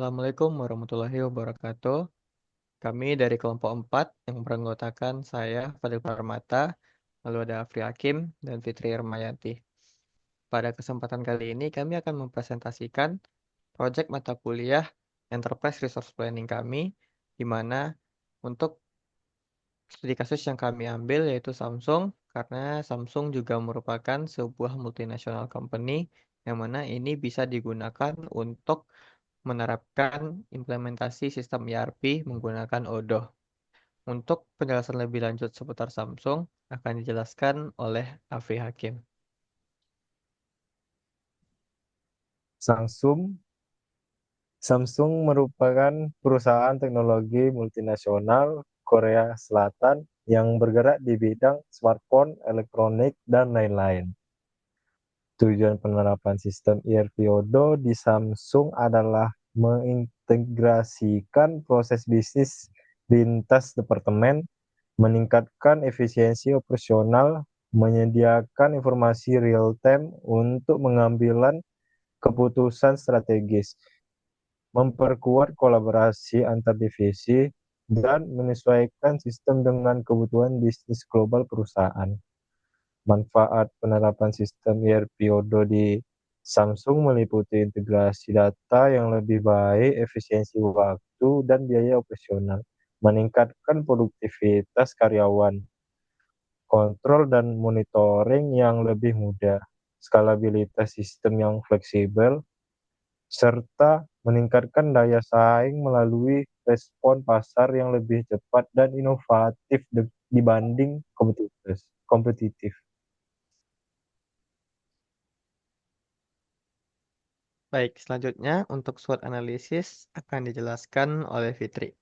Assalamualaikum warahmatullahi wabarakatuh. Kami dari kelompok 4 yang beranggotakan saya, Fadil Parmata, lalu ada Afri Hakim dan Fitri Ermayanti. Pada kesempatan kali ini kami akan mempresentasikan proyek mata kuliah Enterprise Resource Planning kami, di mana untuk studi kasus yang kami ambil yaitu Samsung, karena Samsung juga merupakan sebuah multinational company, yang mana ini bisa digunakan untuk menerapkan implementasi sistem ERP menggunakan Odoo. Untuk penjelasan lebih lanjut seputar Samsung akan dijelaskan oleh Afri Hakim. Samsung Samsung merupakan perusahaan teknologi multinasional Korea Selatan yang bergerak di bidang smartphone, elektronik, dan lain-lain. Tujuan penerapan sistem ERP Odoo di Samsung adalah mengintegrasikan proses bisnis lintas departemen, meningkatkan efisiensi operasional, menyediakan informasi real-time untuk mengambilan keputusan strategis, memperkuat kolaborasi antar divisi, dan menyesuaikan sistem dengan kebutuhan bisnis global perusahaan. Manfaat penerapan sistem ERP Odoo di Samsung meliputi integrasi data yang lebih baik, efisiensi waktu, dan biaya operasional, meningkatkan produktivitas karyawan, kontrol dan monitoring yang lebih mudah, skalabilitas sistem yang fleksibel, serta meningkatkan daya saing melalui respon pasar yang lebih cepat dan inovatif dibanding kompetitif. Baik, selanjutnya untuk SWOT analisis akan dijelaskan oleh Fitri.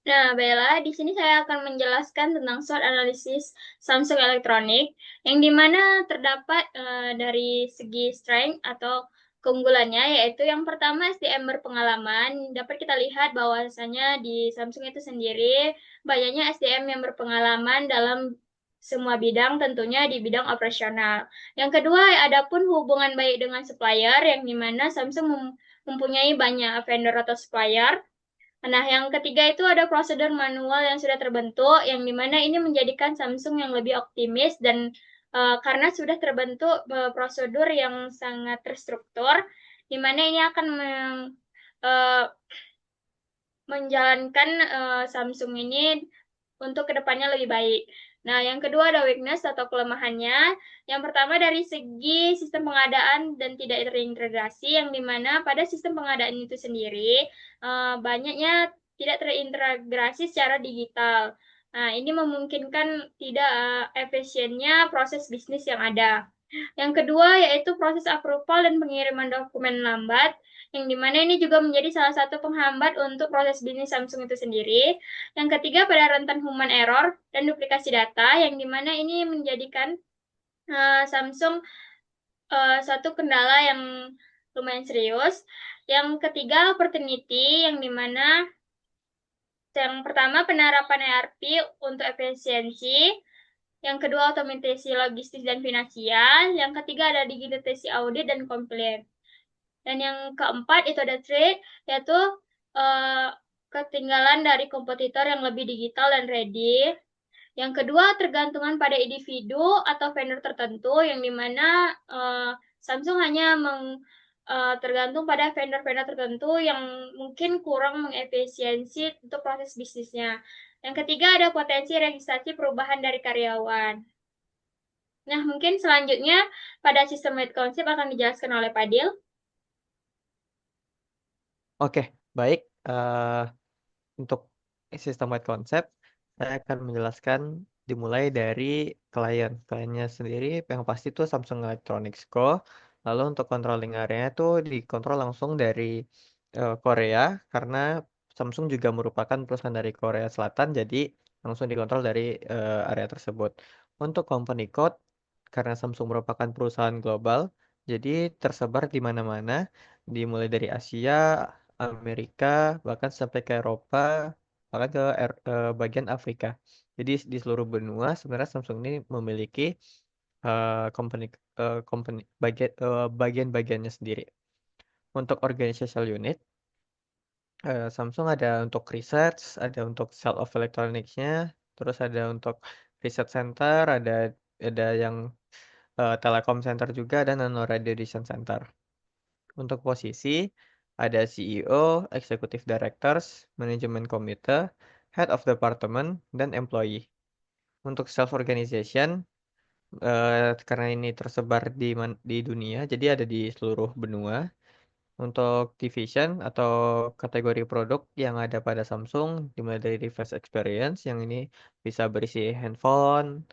Nah, Bella, di sini saya akan menjelaskan tentang SWOT analisis Samsung Electronics, yang dimana terdapat dari segi strength atau keunggulannya, yaitu yang pertama SDM berpengalaman. Dapat kita lihat bahwasanya di Samsung itu sendiri banyaknya SDM yang berpengalaman dalam semua bidang, tentunya di bidang operasional. Yang kedua, ada pun hubungan baik dengan supplier, yang dimana Samsung mempunyai banyak vendor atau supplier. Nah, yang ketiga itu ada prosedur manual yang sudah terbentuk, yang dimana ini menjadikan Samsung yang lebih optimis dan karena sudah terbentuk prosedur yang sangat terstruktur, dimana ini akan uh, menjalankan Samsung ini untuk kedepannya lebih baik. Nah, yang kedua ada weakness atau kelemahannya. Yang pertama dari segi sistem pengadaan dan tidak terintegrasi, yang dimana pada sistem pengadaan itu sendiri banyaknya tidak terintegrasi secara digital. Nah, ini memungkinkan tidak efisiennya proses bisnis yang ada. Yang kedua yaitu proses approval dan pengiriman dokumen lambat, yang dimana ini juga menjadi salah satu penghambat untuk proses bisnis Samsung itu sendiri. Yang ketiga pada rentan human error dan duplikasi data, yang dimana ini menjadikan Samsung satu kendala yang lumayan serius. Yang ketiga opportunity, yang dimana yang pertama penerapan ERP untuk efisiensi, yang kedua otomatisasi logistik dan finansial, yang ketiga ada digitalisasi audit dan compliance. Dan yang keempat itu ada trade, yaitu uh, ketinggalan dari kompetitor yang lebih digital dan ready. Yang kedua, tergantungan pada individu atau vendor tertentu, yang dimana Samsung hanya tergantung pada vendor-vendor tertentu yang mungkin kurang mengefisiensi untuk proses bisnisnya. Yang ketiga, ada potensi registrasi perubahan dari karyawan. Nah, mungkin selanjutnya pada sistem lead concept akan dijelaskan oleh Padil. Oke, baik. Untuk sistem wide concept, saya akan menjelaskan dimulai dari klien. Kliennya sendiri yang pasti itu Samsung Electronics Co. Lalu untuk controlling area itu dikontrol langsung dari Korea, karena Samsung juga merupakan perusahaan dari Korea Selatan, jadi langsung dikontrol dari area tersebut. Untuk company code, karena Samsung merupakan perusahaan global, jadi tersebar di mana-mana, dimulai dari Asia, Amerika, bahkan sampai ke Eropa, bahkan ke bagian Afrika. Jadi di seluruh benua sebenarnya Samsung ini memiliki company company bagian bagian-bagiannya sendiri. Untuk organizational unit, Samsung ada untuk research, ada untuk sale of electronics-nya, terus ada untuk research center, ada yang Telekom Center juga, dan Nano Radiation Center. Untuk posisi ada CEO, Executive Directors, Management Committee, Head of Department, dan Employee. Untuk self organization, karena ini tersebar di dunia, jadi ada di seluruh benua. Untuk division atau kategori produk yang ada pada Samsung, dimulai dari device experience, yang ini bisa berisi handphone,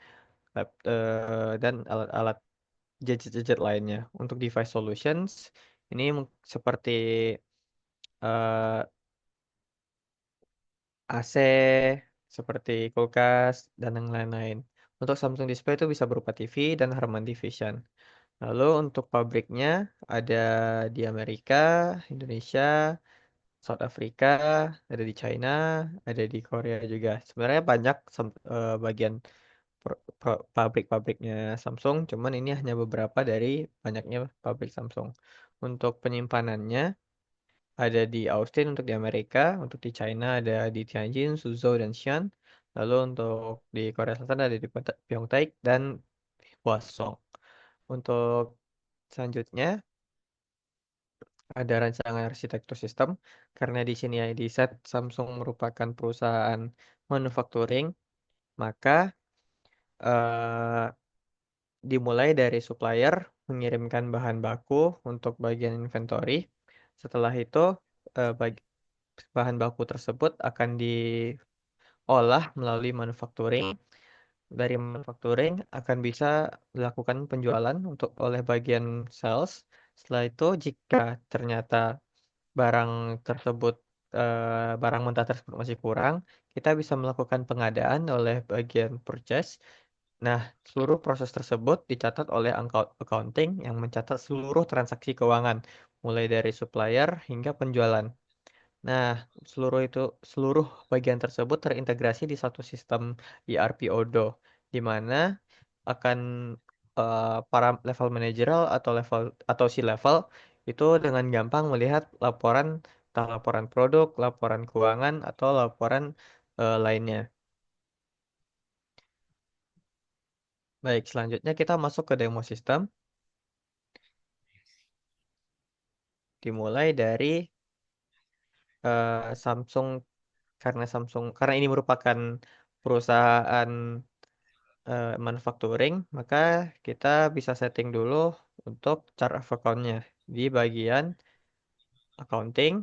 dan alat-alat gadget-gadget lainnya. Untuk device solutions, ini seperti eh, AC, seperti kulkas, dan yang lain-lain. Untuk Samsung Display itu bisa berupa TV dan Harman Division. Lalu untuk pabriknya ada di Amerika, Indonesia, South Africa, ada di China, ada di Korea juga. Sebenarnya banyak bagian pabrik-pabriknya Samsung, cuman ini hanya beberapa dari banyaknya pabrik Samsung. Untuk penyimpanannya ada di Austin untuk di Amerika, untuk di China ada di Tianjin, Suzhou, dan Xi'an. Lalu untuk di Korea Selatan ada di Pyeongtaek dan Hwaseong. Untuk selanjutnya ada rancangan arsitektur sistem karena di sini IDZ Samsung merupakan perusahaan manufacturing, maka eh, dimulai dari supplier mengirimkan bahan baku untuk bagian inventory. Setelah itu bahan baku tersebut akan diolah melalui manufacturing. Dari manufacturing akan bisa dilakukan penjualan untuk oleh bagian sales. Setelah itu jika ternyata barang tersebut barang mentah tersebut masih kurang, kita bisa melakukan pengadaan oleh bagian purchase. Nah, seluruh proses tersebut dicatat oleh accounting yang mencatat seluruh transaksi keuangan, mulai dari supplier hingga penjualan. Nah, seluruh bagian tersebut terintegrasi di satu sistem ERP Odoo, di mana akan para level manajerial atau si level itu dengan gampang melihat laporan, entah laporan produk, laporan keuangan, atau laporan lainnya. Baik, selanjutnya kita masuk ke demo sistem, dimulai dari Samsung, karena ini merupakan perusahaan manufacturing, maka kita bisa setting dulu untuk chart of account-nya di bagian accounting,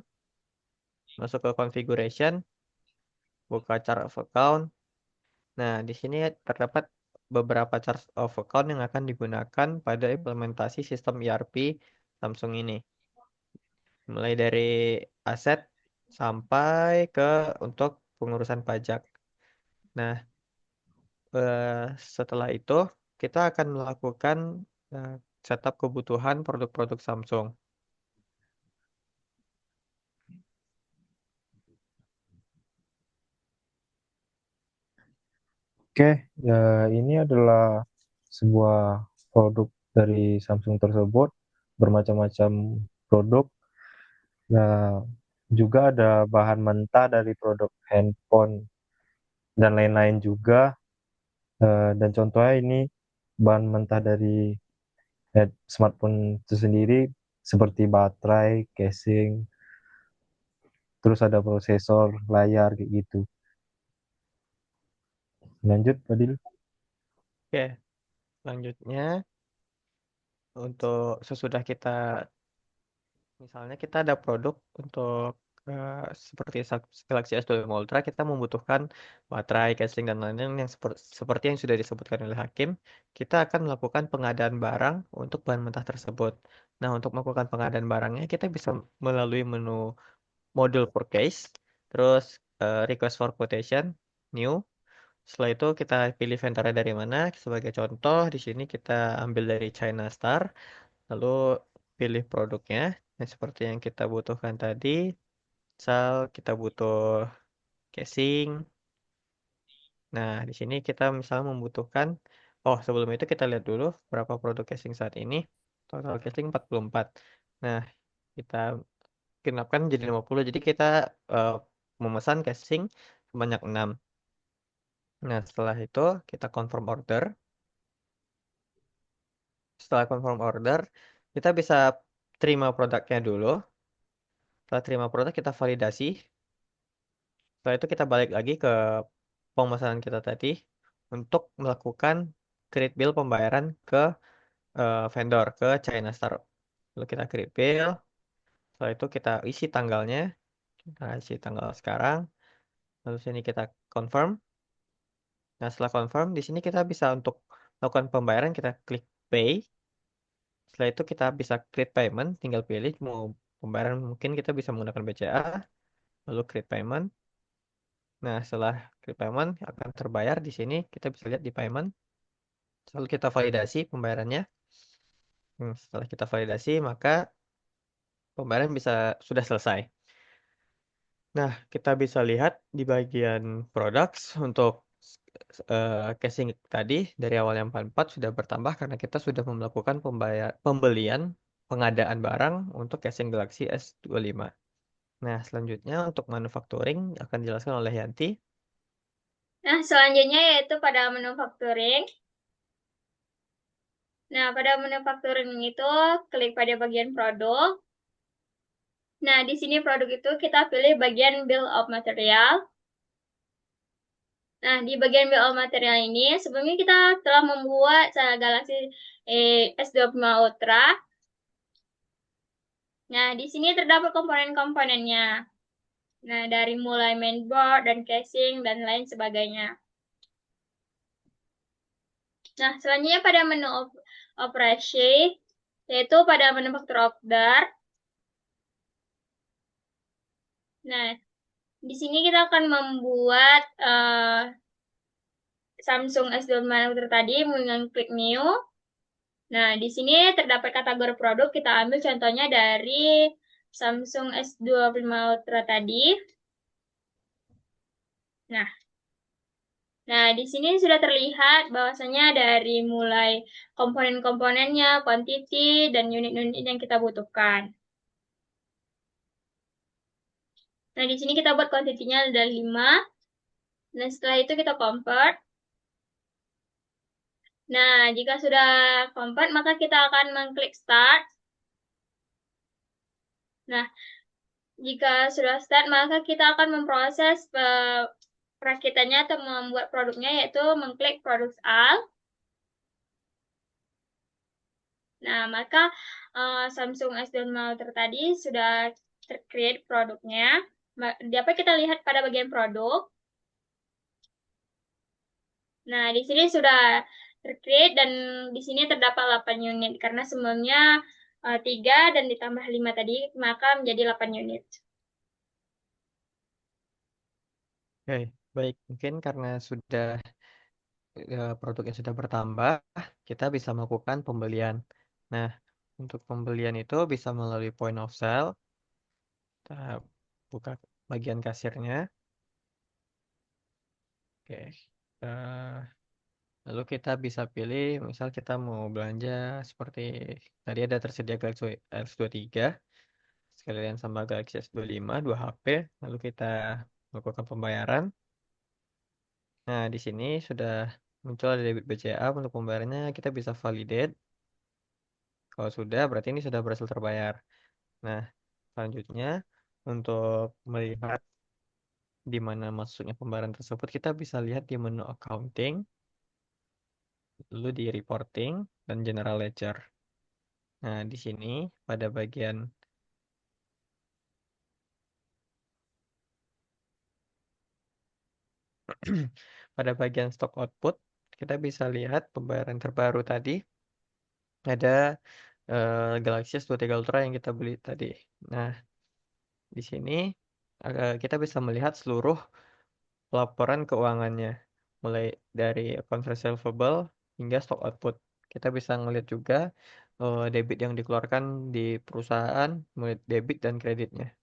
masuk ke configuration, buka chart of account. Nah, di sini terdapat beberapa chart of account yang akan digunakan pada implementasi sistem ERP Samsung ini. Mulai dari aset sampai ke untuk pengurusan pajak. Nah, setelah itu kita akan melakukan eh, setup kebutuhan produk-produk Samsung. Oke, ya ini adalah sebuah produk dari Samsung tersebut, bermacam-macam produk. Nah, juga ada bahan mentah dari produk handphone dan lain-lain juga. Dan contohnya ini bahan mentah dari smartphone itu sendiri seperti baterai, casing, terus ada prosesor, layar kayak gitu. Lanjut, Fadil. Oke, selanjutnya untuk sesudah kita, misalnya kita ada produk untuk eh, seperti Galaxy S25 Ultra, kita membutuhkan baterai, casing, dan lain-lain yang seperti yang sudah disebutkan oleh Hakim. Kita akan melakukan pengadaan barang untuk bahan mentah tersebut. Nah, untuk melakukan pengadaan barangnya, kita bisa melalui menu module purchase, terus request for quotation, new. Setelah itu kita pilih vendornya dari mana. Sebagai contoh, di sini kita ambil dari China Star, lalu pilih produknya. Yang seperti yang kita butuhkan tadi, misal kita butuh casing. Nah, di sini kita misalnya membutuhkan, oh sebelum itu kita lihat dulu berapa produk casing saat ini. Total casing 44. Nah, kita genapkan jadi 50. Jadi kita memesan casing sebanyak 6. Nah, setelah itu kita confirm order. Setelah confirm order, kita bisa terima produknya dulu. Setelah terima produk, kita validasi. Setelah itu kita balik lagi ke pemesanan kita tadi untuk melakukan create bill pembayaran ke vendor, ke China Star. Lalu kita create bill. Setelah itu kita isi tanggalnya. Kita isi tanggal sekarang. Lalu sini kita confirm. Nah, setelah confirm, di sini kita bisa untuk melakukan pembayaran, kita klik pay. Setelah itu kita bisa create payment, tinggal pilih mau pembayaran, mungkin kita bisa menggunakan BCA, lalu create payment. Nah, setelah create payment akan terbayar di sini, kita bisa lihat di payment. Lalu kita validasi pembayarannya. Setelah kita validasi, maka pembayaran sudah selesai. Nah, kita bisa lihat di bagian products untuk casing tadi dari awal yang 44 sudah bertambah karena kita sudah melakukan pembelian pengadaan barang untuk casing Galaxy S25. Nah, selanjutnya untuk manufacturing akan dijelaskan oleh Yanti. Nah, selanjutnya yaitu pada manufacturing. Nah, pada manufacturing itu klik pada bagian produk. Nah, di sini produk itu kita pilih bagian bill of material. Nah, di bagian bill of material ini, sebelumnya kita telah membuat Galaxy S25 Ultra. Nah, di sini terdapat komponen-komponennya. Nah, dari mulai mainboard dan casing dan lain sebagainya. Nah, selanjutnya pada menu operasi, yaitu pada manufacture order. Nah, di sini kita akan membuat Samsung S25 Ultra tadi dengan klik new. Nah, di sini terdapat kategori produk, kita ambil contohnya dari Samsung S25 Ultra tadi. Nah, di sini sudah terlihat bahwasanya dari mulai komponen-komponennya, quantity, dan unit-unit yang kita butuhkan. Nah, di sini kita buat quantity-nya ada 5. Nah, setelah itu kita convert. Nah, jika sudah convert, maka kita akan mengklik start. Nah, jika sudah start, maka kita akan memproses perakitannya atau membuat produknya, yaitu mengklik Product All. Nah, maka Samsung S25 Ultra tadi sudah tercreate produknya. Dapat kita lihat pada bagian produk. Nah, di sini sudah tercreate dan di sini terdapat 8 unit. Karena sebelumnya 3 dan ditambah 5 tadi, maka menjadi 8 unit. Oke, baik. Mungkin karena produknya sudah bertambah, kita bisa melakukan pembelian. Nah, untuk pembelian itu bisa melalui point of sale. Kita buka bagian kasirnya. Oke. Lalu kita bisa pilih, misal kita mau belanja seperti tadi ada tersedia Galaxy S23, sekalian sama Galaxy S25, 2 HP. Lalu kita melakukan pembayaran. Nah, di sini sudah muncul ada debit BCA untuk pembayarannya. Kita bisa validate. Kalau sudah, berarti ini sudah berhasil terbayar. Nah, selanjutnya untuk melihat di mana masuknya pembayaran tersebut, kita bisa lihat di menu accounting, lalu di reporting, dan general ledger. Nah, di sini pada bagian pada bagian stock output, kita bisa lihat pembayaran terbaru tadi ada Galaxy S23 Ultra yang kita beli tadi. Nah, di sini kita bisa melihat seluruh laporan keuangannya, mulai dari accounts receivable hingga stock output. Kita bisa melihat juga debit yang dikeluarkan di perusahaan, mulai debit dan kreditnya.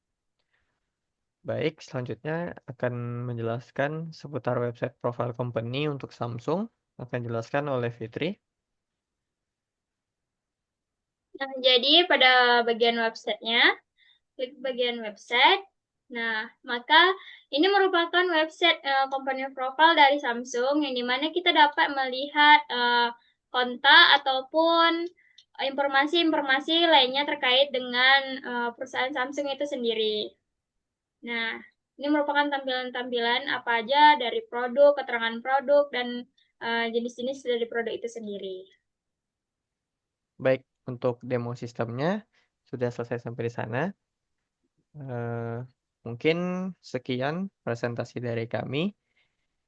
Baik, selanjutnya akan menjelaskan seputar website profile company untuk Samsung. Akan dijelaskan oleh Fitri. Nah, jadi pada bagian websitenya, klik bagian website. Nah, maka ini merupakan website company profile dari Samsung yang dimana kita dapat melihat kontak ataupun informasi-informasi lainnya terkait dengan perusahaan Samsung itu sendiri. Nah, ini merupakan tampilan-tampilan apa aja dari produk, keterangan produk, dan jenis-jenis dari produk itu sendiri. Baik, untuk demo sistemnya sudah selesai sampai di sana. Eh, Mungkin sekian presentasi dari kami.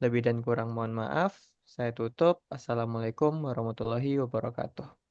Lebih dan kurang mohon maaf. Saya tutup. Assalamualaikum warahmatullahi wabarakatuh.